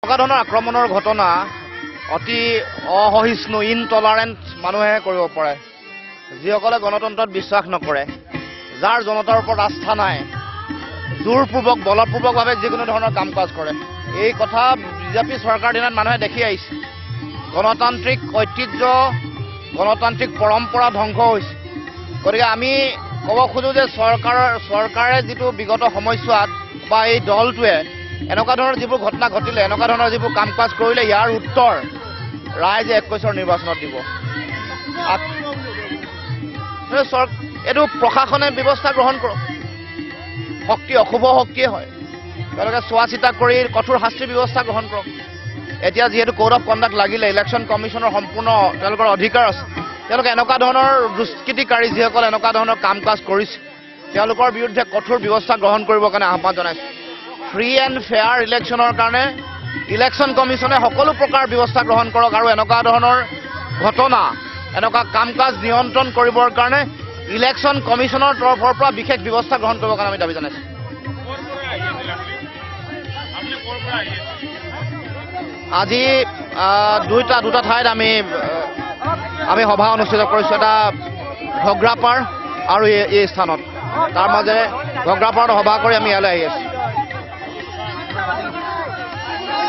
ধৰণৰ আক্ৰমণৰ ঘটনা অতি অসহিষ্ণু ইনটলাৰেন্ট মানুহে কৰিব পাৰে যিসকলে গণতন্ত্ৰত বিশ্বাস নকৰে যাৰ জনতাৰ ওপৰত আস্থা নাই জোৰপূৰ্বক বলপূৰ্বকভাৱে যিকোনো ধৰণৰ কাম কাজ কৰে এই কথা বিজেপি চৰকাৰ দিনত মানুহে দেখি আহিছে গণতান্ত্ৰিক ঐতিহ্য গণতান্ত্ৰিক পৰম্পৰা ধ্বংস হৈছে গতিকে আমি ক'ব খোজো যে চৰকাৰে যিটো বিগত সময়ছোৱাত বা এই দলটোৱে এনেকুৱা ধৰণৰ যিবোৰ ঘটনা ঘটিলে এনেকুৱা ধৰণৰ যিবোৰ কাম কাজ কৰিলে ইয়াৰ উত্তৰ ৰাইজে 21ৰ নিৰ্বাচনত দিব এইটো প্ৰশাসনে ব্যৱস্থা গ্ৰহণ কৰক শক্তি অশুভ শক্তিয়ে হয় তেওঁলোকে চোৱা চিতা কৰি কঠোৰ শাস্তিৰ ব্যৱস্থা গ্ৰহণ কৰক এতিয়া যিহেতু কোড অফ কণ্ডাক্ট লাগিলে ইলেকশ্যন কমিশ্যনৰ সম্পূৰ্ণ তেওঁলোকৰ অধিকাৰ আছে তেওঁলোকে এনেকুৱা ধৰণৰ দুষ্কৃতিকাৰী যিসকলে এনেকুৱা ধৰণৰ কাম কাজ কৰিছে তেওঁলোকৰ বিৰুদ্ধে কঠোৰ ব্যৱস্থা গ্ৰহণ কৰিবৰ কাৰণে আহ্বান জনাইছোঁ ফ্ৰী এণ্ড ফেয়াৰ ইলেকশ্যনৰ কাৰণে ইলেকশ্যন কমিশ্যনে সকলো প্ৰকাৰ ব্যৱস্থা গ্ৰহণ কৰক আৰু এনেকুৱা ধৰণৰ ঘটনা এনেকুৱা কাম কাজ নিয়ন্ত্ৰণ কৰিবৰ কাৰণে ইলেকশ্যন কমিশ্যনৰ তৰফৰ পৰা বিশেষ ব্যৱস্থা গ্ৰহণ কৰিবৰ কাৰণে আমি দাবী জনাইছোঁ আজি দুটা ঠাইত আমি সভা অনুষ্ঠিত কৰিছোঁ এটা ঘগ্ৰাপাৰ আৰু এই স্থানত তাৰ মাজে ঘগ্ৰাপাৰত সভা কৰি আমি ইয়ালৈ আহি আছোঁ